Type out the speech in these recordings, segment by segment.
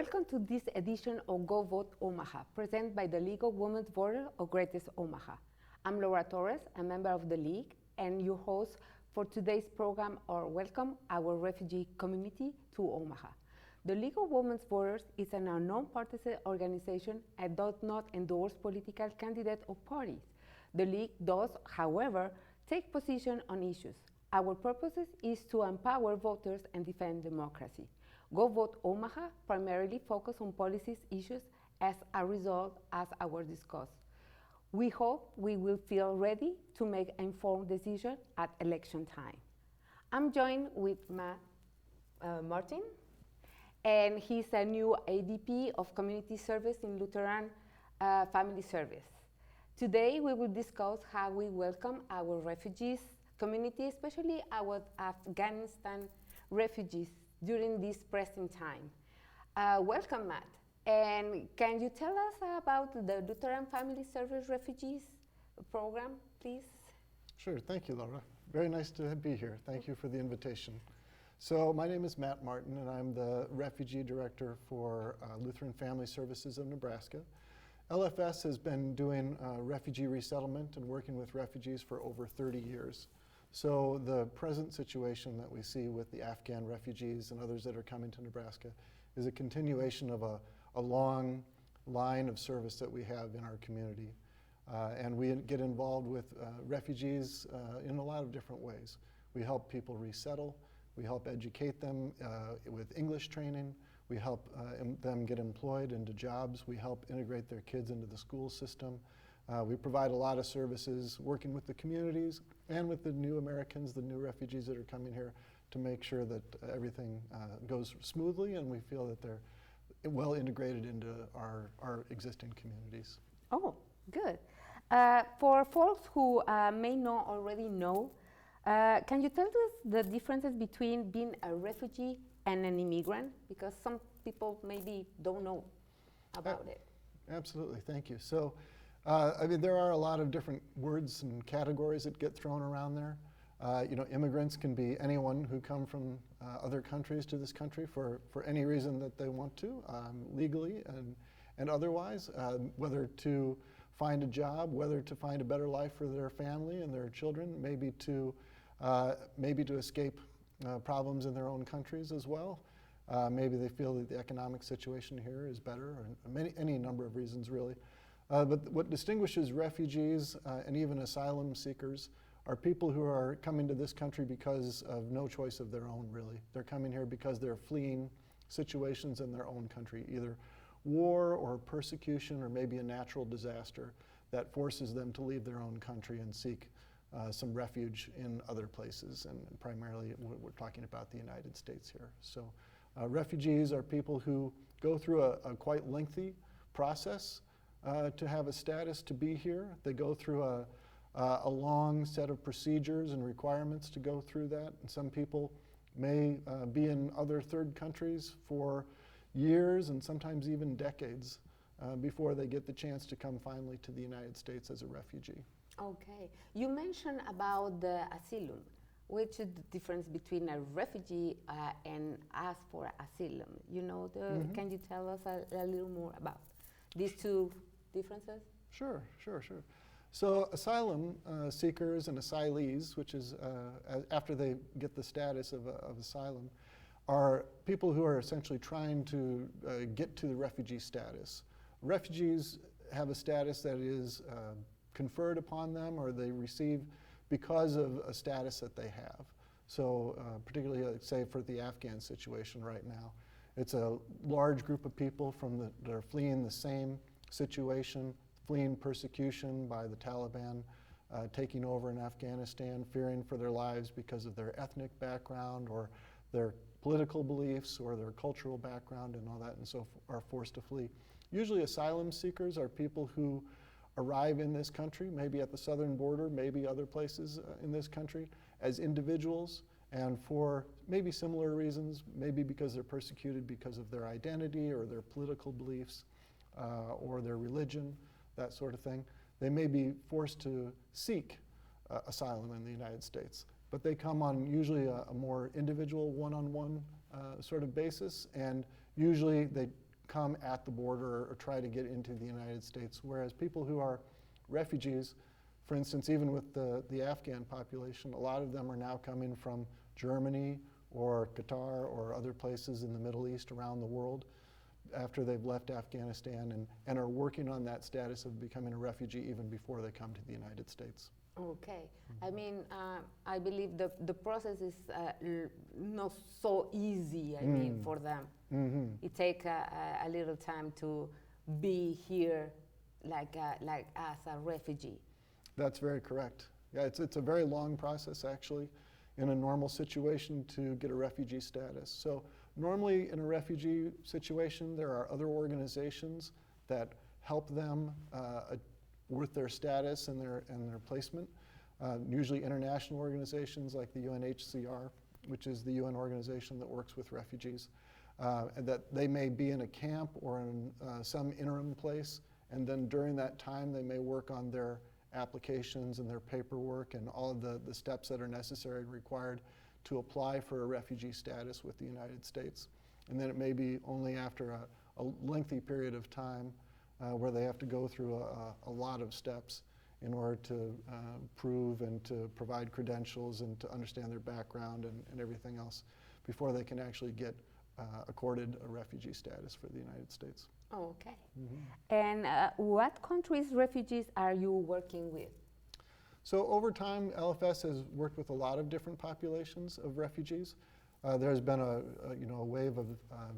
Welcome to this edition of Go Vote Omaha, presented by the League of Women's Voters of Greatest Omaha. I'm Laura Torres, a member of the League, and your host for today's program are Welcome Our Refugee Community to Omaha. The League of Women's Voters is a non-partisan organization and does not endorse political candidates or parties. The League does, however, take position on issues. Our purpose is to empower voters and defend democracy. Go Vote Omaha primarily focus on policies issues as a result as our discuss. We hope we will feel ready to make informed decisions at election time. I'm joined with Matt Martin, and he's a new AVP of Community Services in Lutheran Family Services. Today we will discuss how we welcome our refugees community, especially our Afghanistan refugees during this present time. Welcome, Matt. And can you tell us about the Lutheran Family Service Refugees program, please? Sure, thank you, Laura. Very nice to be here. Thank you for the invitation. So my name is Matt Martin, and I'm the Refugee Director for Lutheran Family Services of Nebraska. LFS has been doing refugee resettlement and working with refugees for over 30 years. So the present situation that we see with the Afghan refugees and others that are coming to Nebraska is a continuation of a long line of service that we have in our community. And we get involved with refugees in a lot of different ways. We help people resettle, we help educate them with English training, we help them get employed into jobs, we help integrate their kids into the school system. We provide a lot of services working with the communities and with the new Americans, the new refugees that are coming here, to make sure that everything goes smoothly and we feel that they're well integrated into our existing communities. Oh, good. For folks who may not already know, can you tell us the differences between being a refugee and an immigrant? Because some people maybe don't know about it. Absolutely, thank you. So, I mean, there are a lot of different words and categories that get thrown around there. Immigrants can be anyone who come from other countries to this country for any reason that they want to, legally and otherwise, whether to find a job, whether to find a better life for their family and their children, maybe to escape problems in their own countries as well. Maybe they feel that the economic situation here is better, or any number of reasons really. But what distinguishes refugees and even asylum seekers are people who are coming to this country because of no choice of their own, really. They're coming here because they're fleeing situations in their own country, either war or persecution or maybe a natural disaster that forces them to leave their own country and seek some refuge in other places. And primarily we're talking about the United States here. So refugees are people who go through a quite lengthy process to have a status to be here. They go through a long set of procedures and requirements to go through that. And some people may be in other third countries for years and sometimes even decades before they get the chance to come finally to the United States as a refugee. Okay. You mentioned about the asylum. Which is the difference between a refugee and ask for asylum? Can you tell us a little more about these two differences? Sure. So asylum seekers and asylees, which is after they get the status of asylum, are people who are essentially trying to get to the refugee status. Refugees have a status that is conferred upon them or they receive because of a status that they have. So particularly, say, for the Afghan situation right now, it's a large group of people that are fleeing the same situation, fleeing persecution by the Taliban, taking over in Afghanistan, fearing for their lives because of their ethnic background or their political beliefs or their cultural background and all that, and so are forced to flee. Usually asylum seekers are people who arrive in this country, maybe at the southern border, maybe other places in this country, as individuals, and for maybe similar reasons, maybe because they're persecuted because of their identity or their political beliefs or their religion, that sort of thing. They may be forced to seek asylum in the United States, but they come on usually a more individual, one-on-one sort of basis, and usually they come at the border or try to get into the United States, whereas people who are refugees, for instance, even with the Afghan population, a lot of them are now coming from Germany or Qatar or other places in the Middle East around the world after they've left Afghanistan and are working on that status of becoming a refugee even before they come to the United States. Okay. I mean, I believe the process is not so easy, I mean, for them. It takes a little time to be here like as a refugee. That's very correct. Yeah, it's a very long process, actually, in a normal situation to get a refugee status. So normally in a refugee situation, there are other organizations that help them with their status and their placement. Usually international organizations like the UNHCR, which is the UN organization that works with refugees, and that they may be in a camp or in some interim place, and then during that time they may work on their applications and their paperwork and all of the steps that are necessary and required to apply for a refugee status with the United States. And then it may be only after a lengthy period of time where they have to go through a lot of steps in order to prove and to provide credentials and to understand their background and everything else before they can actually get accorded a refugee status for the United States. Oh, okay. And what countries' refugees are you working with? So over time, LFS has worked with a lot of different populations of refugees. There's been a wave of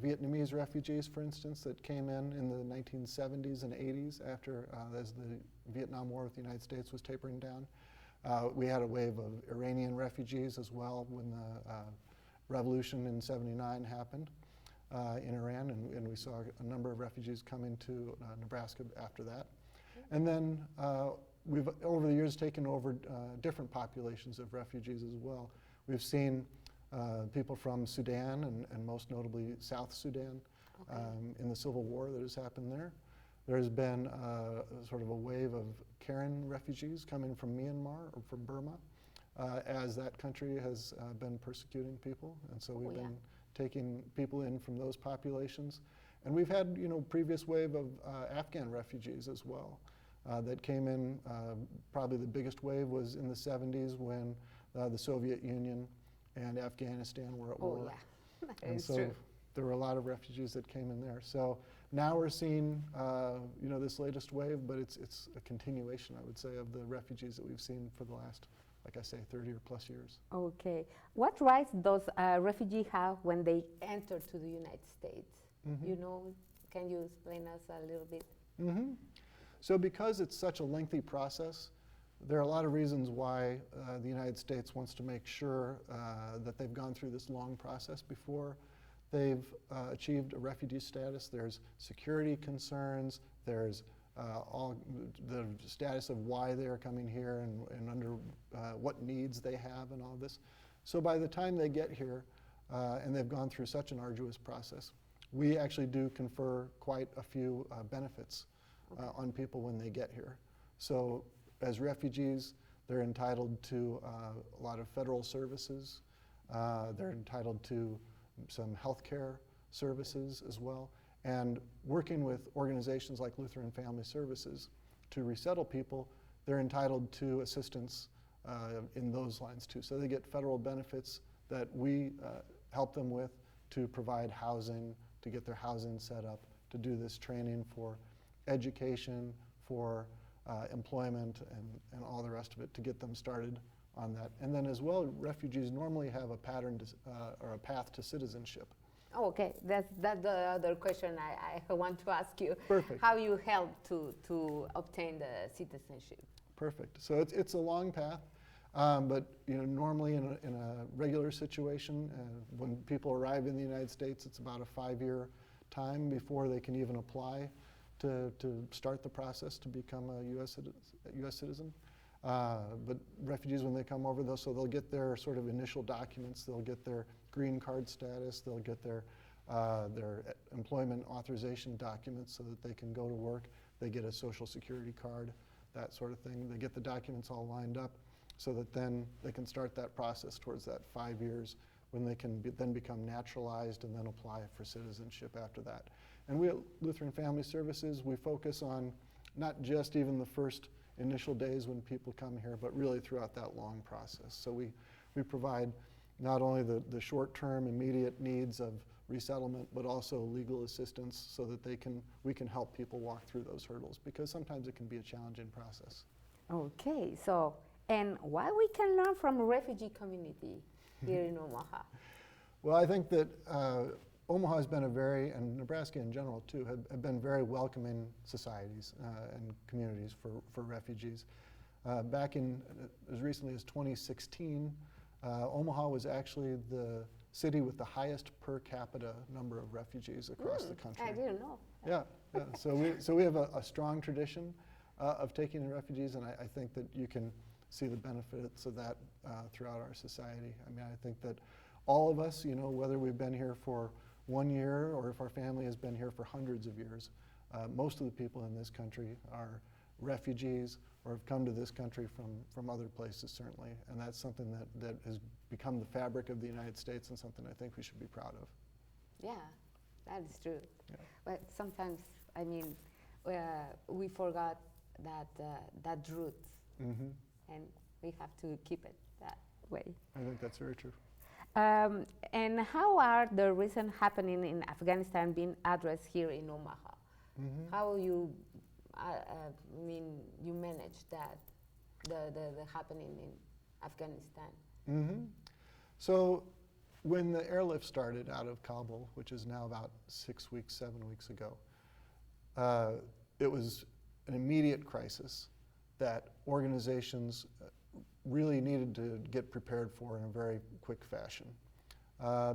Vietnamese refugees, for instance, that came in the 1970s and 80s after as the Vietnam War with the United States was tapering down. We had a wave of Iranian refugees as well when the revolution in '79 happened in Iran, and we saw a number of refugees come into Nebraska after that. And then we've, over the years, taken over different populations of refugees as well. We've seen people from Sudan and most notably South Sudan in the civil war that has happened there. There's been sort of a wave of Karen refugees coming from Myanmar or from Burma as that country has been persecuting people. And so we've been taking people in from those populations. And we've had, previous wave of Afghan refugees as well that came in. Probably the biggest wave was in the 70s when the Soviet Union and Afghanistan were at war. Yeah, and so true. There were a lot of refugees that came in there. So now we're seeing, this latest wave, but it's a continuation, I would say, of the refugees that we've seen for the last, like I say, 30 or plus years. Okay. What rights does a refugee have when they enter to the United States? Can you explain us a little bit? So because it's such a lengthy process, there are a lot of reasons why the United States wants to make sure that they've gone through this long process before they've achieved a refugee status. There's security concerns, there's all the status of why they're coming here and under what needs they have and all this. So by the time they get here and they've gone through such an arduous process, we actually do confer quite a few benefits on people when they get here. So as refugees, they're entitled to a lot of federal services. They're entitled to some health care services as well. And working with organizations like Lutheran Family Services to resettle people, they're entitled to assistance in those lines too. So they get federal benefits that we help them with to provide housing, to get their housing set up, to do this training for education, for employment, and all the rest of it to get them started on that. And then as well, refugees normally have a pattern to, or a path to citizenship. Oh, okay, that's the other question I want to ask you. Perfect. How you help to obtain the citizenship? Perfect. So it's a long path, but normally in a regular situation, when people arrive in the United States, it's about a 5-year time before they can even apply to start the process to become a U.S. citizen. But refugees, when they come over, they'll get their sort of initial documents. They'll get their green card status. They'll get their employment authorization documents so that they can go to work. They get a social security card, that sort of thing. They get the documents all lined up so that then they can start that process towards that 5 years when they can then become naturalized and then apply for citizenship after that. And we at Lutheran Family Services, we focus on not just even the first initial days when people come here, but really throughout that long process. So we provide not only the short-term immediate needs of resettlement, but also legal assistance so that we can help people walk through those hurdles, because sometimes it can be a challenging process. Okay, so, and what we can learn from refugee community here in Omaha? Well, I think that Omaha has been and Nebraska in general too, have been very welcoming societies and communities for refugees. Back in as recently as 2016, Omaha was actually the city with the highest per capita number of refugees across the country. I didn't know. Yeah. So we have a strong tradition of taking in refugees, and I think that you can see the benefits of that throughout our society. I mean, I think that all of us, you know, whether we've been here for 1 year or if our family has been here for hundreds of years, most of the people in this country are refugees or have come to this country from other places, certainly. And that's something that has become the fabric of the United States and something I think we should be proud of. Yeah, that is true. Yeah. But sometimes, I mean, we forgot that roots, and we have to keep it that way. I think that's very true. And how are the recent happening in Afghanistan being addressed here in Omaha? How you, I mean, you manage that, the happening in Afghanistan? So when the airlift started out of Kabul, which is now about 6 weeks, 7 weeks ago, it was an immediate crisis that organizations really needed to get prepared for in a very quick fashion,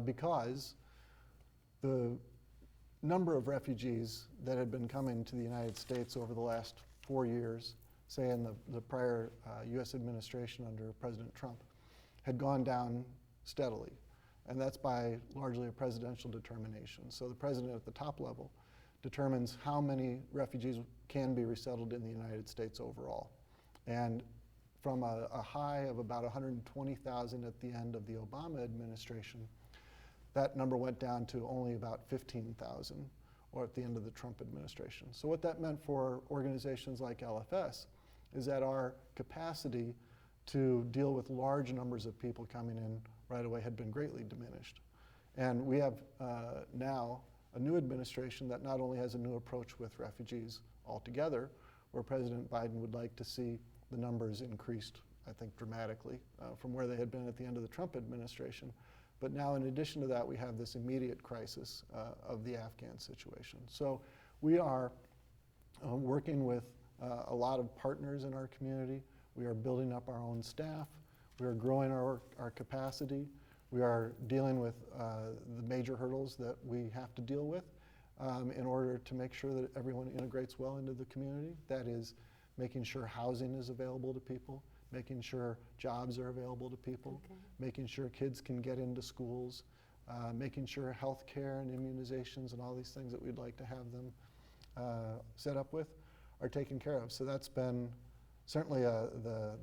because the number of refugees that had been coming to the United States over the last 4 years, say in the prior US administration under President Trump, had gone down steadily. And that's by largely a presidential determination. So the president at the top level determines how many refugees can be resettled in the United States overall. And from a high of about 120,000 at the end of the Obama administration, that number went down to only about 15,000, or at the end of the Trump administration. So what that meant for organizations like LFS is that our capacity to deal with large numbers of people coming in right away had been greatly diminished. And we have now a new administration that not only has a new approach with refugees altogether, where President Biden would like to see the numbers increased, I think, dramatically from where they had been at the end of the Trump administration. But now, in addition to that, we have this immediate crisis of the Afghan situation. So we are working with a lot of partners in our community. We are building up our own staff. We are growing our capacity. We are dealing with the major hurdles that we have to deal with in order to make sure that everyone integrates well into the community. That is, making sure housing is available to people, making sure jobs are available to people, making sure kids can get into schools, making sure health care and immunizations and all these things that we'd like to have them set up with are taken care of. So that's been certainly the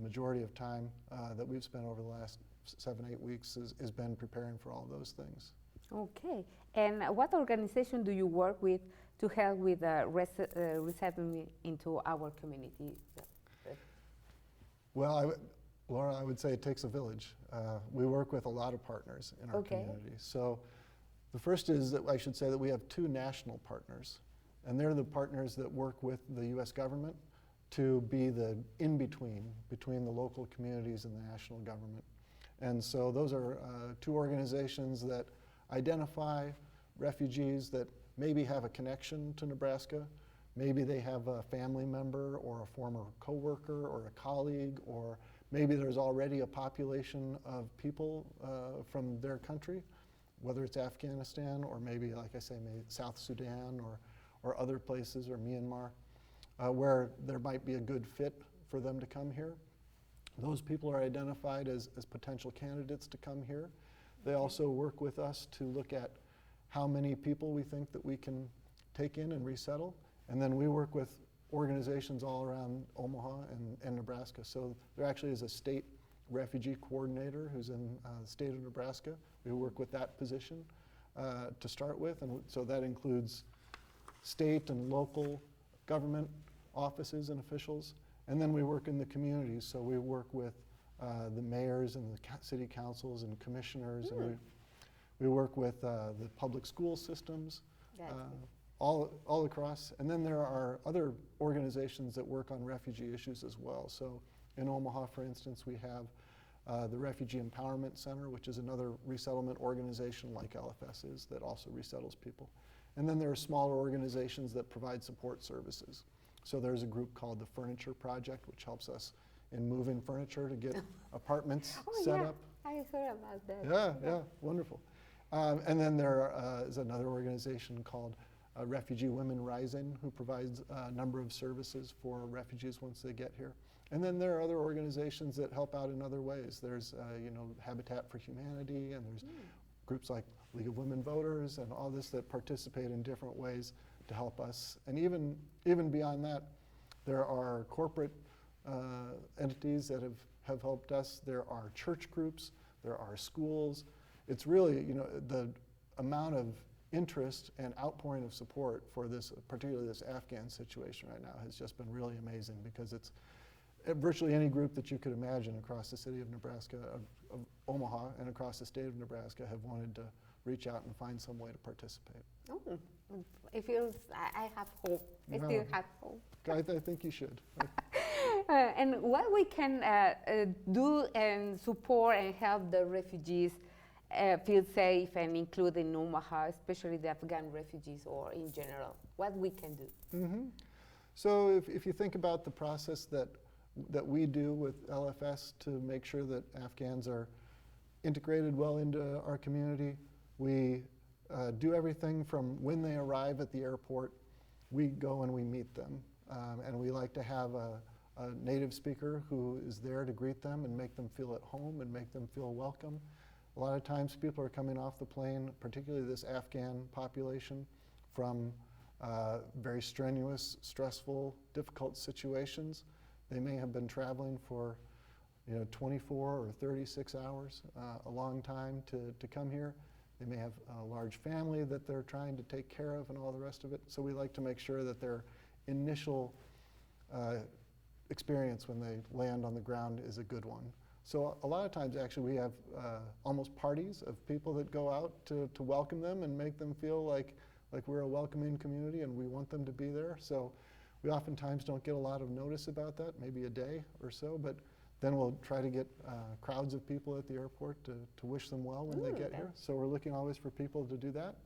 majority of time that we've spent over the last 7-8 weeks has been preparing for all those things. Okay, and what organization do you work with to help with resettlement into our community? Well, Laura, I would say it takes a village. We work with a lot of partners in our community. So the first is that I should say that we have 2 national partners, and they're the partners that work with the US government to be the in-between between the local communities and the national government. And so those are 2 organizations that identify refugees that maybe have a connection to Nebraska. Maybe they have a family member or a former coworker or a colleague, or maybe there's already a population of people from their country, whether it's Afghanistan or maybe, like I say, maybe South Sudan or other places, or Myanmar, where there might be a good fit for them to come here. Those people are identified as potential candidates to come here. They also work with us to look at how many people we think that we can take in and resettle. And then we work with organizations all around Omaha and Nebraska. So there actually is a state refugee coordinator who's in the state of Nebraska. We work with that position. to start with, and so that includes state and local government offices and officials. And then we work in the communities, so we work with the mayors and the city councils and commissioners, and we work with the public school systems, all across. And then there are other organizations that work on refugee issues as well. So in Omaha, for instance, we have the Refugee Empowerment Center, which is another resettlement organization like LFS is that also resettles people. And then there are smaller organizations that provide support services. So there's a group called the Furniture Project, which helps us in moving furniture to get apartments set up. I heard about that. Yeah, wonderful. And then there is another organization called Refugee Women Rising, who provides a number of services for refugees once they get here. And then there are other organizations that help out in other ways. There's Habitat for Humanity, and there's groups like League of Women Voters and all this that participate in different ways to help us. And even beyond that, there are corporate entities that have helped us. There are church groups, there are schools. It's really, the amount of interest and outpouring of support for this, particularly this Afghan situation right now, has just been really amazing, because it's virtually any group that you could imagine across the city of Nebraska, of Omaha, and across the state of Nebraska have wanted to reach out and find some way to participate. Oh, it feels, I have hope. I still have hope. I think you should. And what we can do and support and help the refugees feel safe and include in Omaha, especially the Afghan refugees or in general, what we can do? So if you think about the process that we do with LFS to make sure that Afghans are integrated well into our community, we do everything from when they arrive at the airport, we go and we meet them. And we like to have a native speaker who is there to greet them and make them feel at home and make them feel welcome. A lot of times people are coming off the plane, particularly this Afghan population, from very strenuous, stressful, difficult situations. They may have been traveling for 24 or 36 hours, a long time to come here. They may have a large family that they're trying to take care of and all the rest of it. So we like to make sure that their initial experience when they land on the ground is a good one. So a lot of times actually we have almost parties of people that go out to welcome them and make them feel like we're a welcoming community and we want them to be there. So we oftentimes don't get a lot of notice about that, maybe a day or so, but then we'll try to get crowds of people at the airport to wish them well when they get here. So we're looking always for people to do that.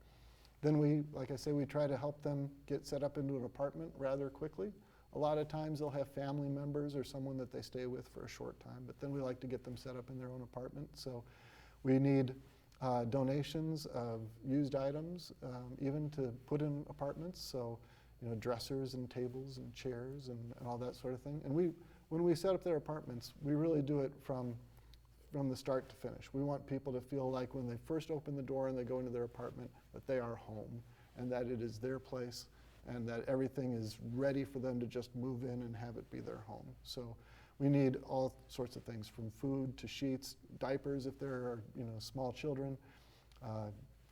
Then we, like I say, we try to help them get set up into an apartment rather quickly. A lot of times they'll have family members or someone that they stay with for a short time, but then we like to get them set up in their own apartment. So we need donations of used items, even to put in apartments. So, dressers and tables and chairs and all that sort of thing. And when we set up their apartments, we really do it from the start to finish. We want people to feel like when they first open the door and they go into their apartment that they are home and that it is their place and that everything is ready for them to just move in and have it be their home. So we need all sorts of things, from food to sheets, diapers if there are small children,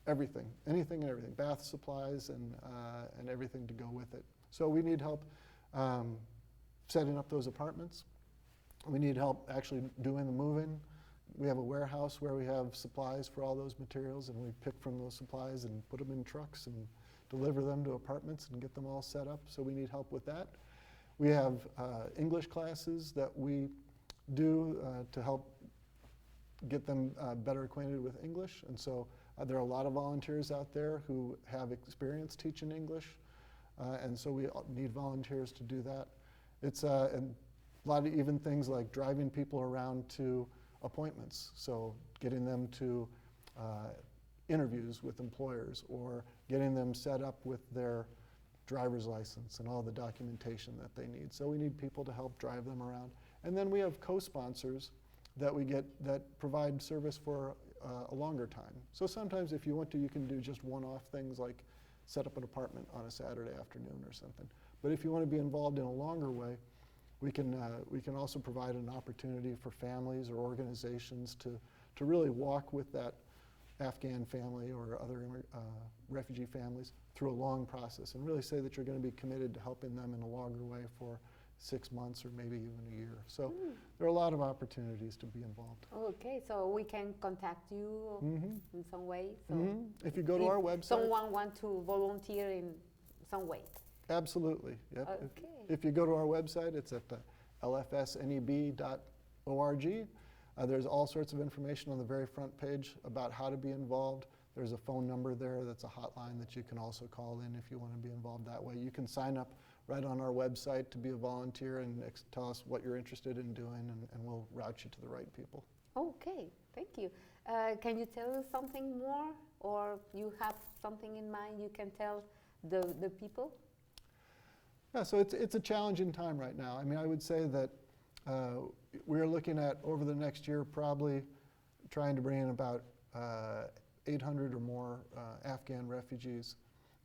everything, anything and everything, bath supplies and everything to go with it. So we need help setting up those apartments. We need help actually doing the moving. We have a warehouse where we have supplies for all those materials, and we pick from those supplies and put them in trucks and deliver them to apartments and get them all set up. So we need help with that. We have English classes that we do to help get them better acquainted with English. And so there are a lot of volunteers out there who have experience teaching English. And so we need volunteers to do that. It's and a lot of even things like driving people around to appointments. So getting them to interviews with employers, or getting them set up with their driver's license and all the documentation that they need. So we need people to help drive them around. And then we have co-sponsors that we get that provide service for a longer time. So sometimes if you want to, you can do just one-off things like set up an apartment on a Saturday afternoon or something. But if you want to be involved in a longer way, we can also provide an opportunity for families or organizations to really walk with that Afghan family or other refugee families through a long process, and really say that you're going to be committed to helping them in a longer way for 6 months or maybe even a year. So there are a lot of opportunities to be involved. Okay, so we can contact you in some way. So if you go to our website, someone want to volunteer in some way. Absolutely. Yep. Okay. If you go to our website, it's at lfsneb.org. There's all sorts of information on the very front page about how to be involved. There's a phone number there that's a hotline that you can also call in if you want to be involved that way. You can sign up right on our website to be a volunteer and tell us what you're interested in doing, and we'll route you to the right people. Okay, thank you. Can you tell us something more, or you have something in mind you can tell the people? Yeah, so it's a challenging time right now. I mean, I would say that we're looking at, over the next year, probably trying to bring in about 800 or more Afghan refugees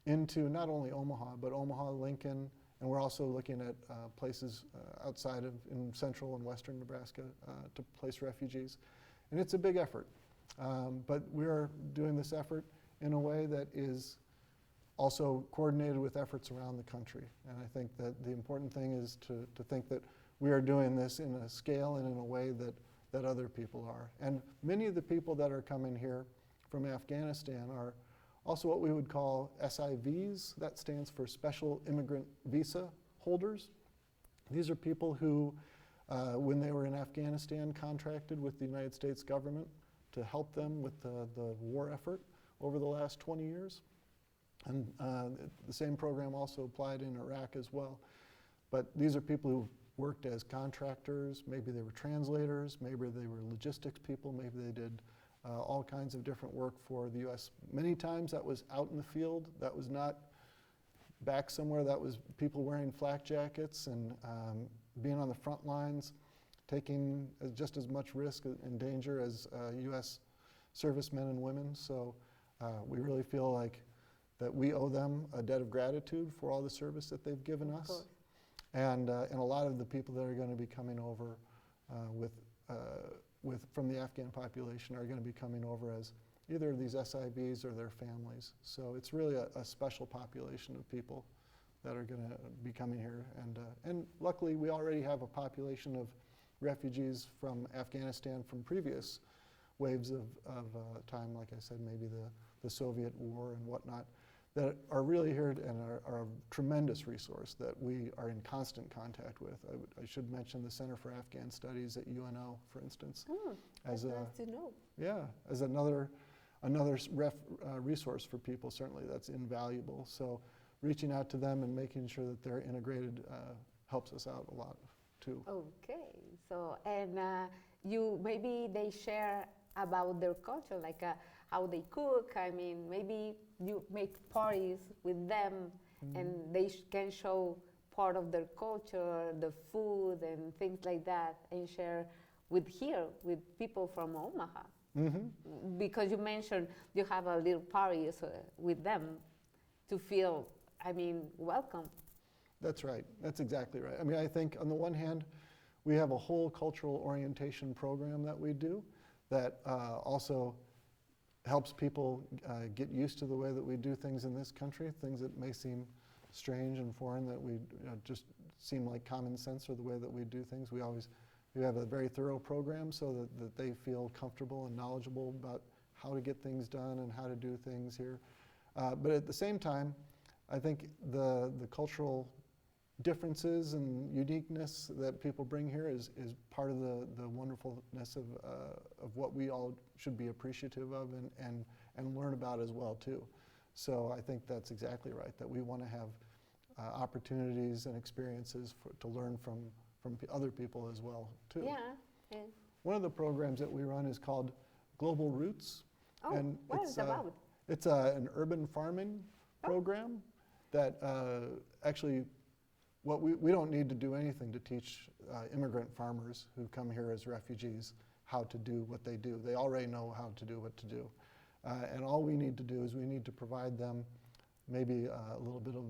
into not only Omaha, but Omaha, Lincoln, and we're also looking at places outside of, in central and western Nebraska to place refugees. And it's a big effort, but we're doing this effort in a way that is also coordinated with efforts around the country. And I think that the important thing is to think that we are doing this in a scale and in a way that other people are. And many of the people that are coming here from Afghanistan are also what we would call SIVs. That stands for Special Immigrant Visa holders. These are people who, when they were in Afghanistan, contracted with the United States government to help them with the war effort over the last 20 years. And the same program also applied in Iraq as well. But these are people who worked as contractors, maybe they were translators, maybe they were logistics people, maybe they did all kinds of different work for the U.S. Many times that was out in the field, that was not back somewhere, that was people wearing flak jackets and being on the front lines, taking just as much risk and danger as U.S. servicemen and women. So we really feel like that we owe them a debt of gratitude for all the service that they've given us. And a lot of the people that are going to be coming over from the Afghan population are going to be coming over as either these SIVs or their families. So it's really a special population of people that are going to be coming here. And luckily, we already have a population of refugees from Afghanistan from previous waves of time, like I said, maybe the Soviet war and whatnot, that are really here and are a tremendous resource that we are in constant contact with. I should mention the Center for Afghan Studies at UNO, for instance. That's nice to know. Yeah, as another resource for people, certainly that's invaluable. So reaching out to them and making sure that they're integrated helps us out a lot too. Okay, so and maybe they share about their culture, like how they cook. I mean, maybe you make parties with them and they can show part of their culture, the food and things like that, and share with people from Omaha. Because you mentioned you have a little parties with them to feel, welcome. That's right. That's exactly right. I mean, I think on the one hand, we have a whole cultural orientation program that we do that also helps people get used to the way that we do things in this country, things that may seem strange and foreign that we just seem like common sense or the way that we do things. We have a very thorough program so that they feel comfortable and knowledgeable about how to get things done and how to do things here. But at the same time, I think the cultural differences and uniqueness that people bring here is part of the wonderfulness of what we all should be appreciative of and learn about as well too. So I think that's exactly right, that we want to have opportunities and experiences to learn from other people as well too. Yeah. One of the programs that we run is called Global Roots. Oh, and what is it about? It's an urban farming program that actually we don't need to do anything to teach immigrant farmers who come here as refugees how to do what they do. They already know how to do what to do. And all we need to do is we need to provide them maybe a little bit of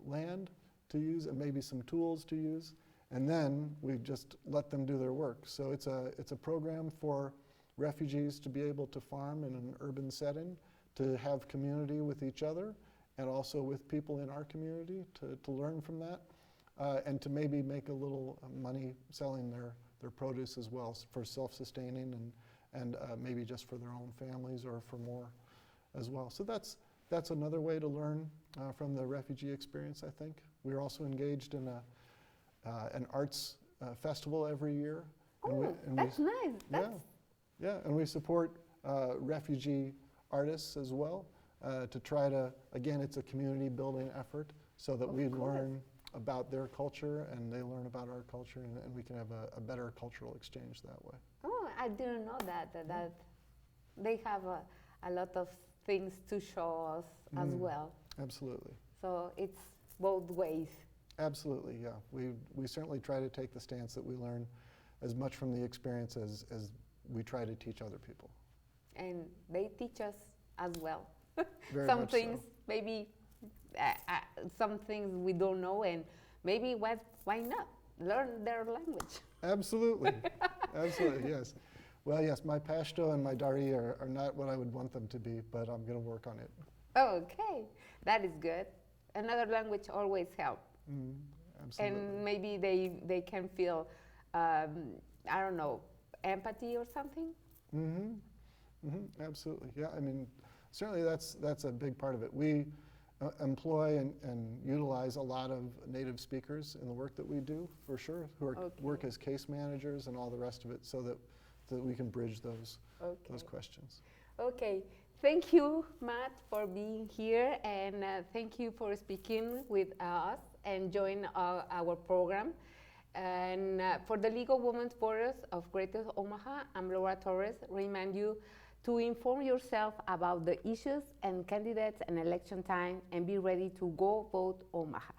land to use and maybe some tools to use. And then we just let them do their work. So it's a program for refugees to be able to farm in an urban setting, to have community with each other, and also with people in our community to learn from that, and to maybe make a little money selling their produce as well for self-sustaining and maybe just for their own families or for more as well. So that's another way to learn from the refugee experience, I think. We're also engaged in an arts festival every year. That's nice. Yeah, and we support refugee artists as well to try to, again, it's a community building effort so that we learn about their culture and they learn about our culture, and we can have a better cultural exchange that way. Oh, I didn't know that they have a lot of things to show us as well. Absolutely. So it's both ways. Absolutely, yeah. We certainly try to take the stance that we learn as much from the experience as we try to teach other people. And they teach us as well. Very Some much things, so. maybe some things we don't know, and maybe why not learn their language? Absolutely, absolutely, yes. Well, yes, my Pashto and my Dari are not what I would want them to be, but I'm going to work on it. Okay, that is good. Another language always helps. Absolutely. And maybe they can feel, I don't know, empathy or something? Absolutely, yeah. I mean, certainly that's a big part of it. We employ and utilize a lot of native speakers in the work that we do, for sure, who work as case managers and all the rest of it, so that we can bridge those questions. Okay, thank you, Matt, for being here, and thank you for speaking with us and joining our program. And for the League of Women's Voters of Greater Omaha, I'm Laura Torres. Remind you to inform yourself about the issues and candidates and election time, and be ready to go vote Omaha.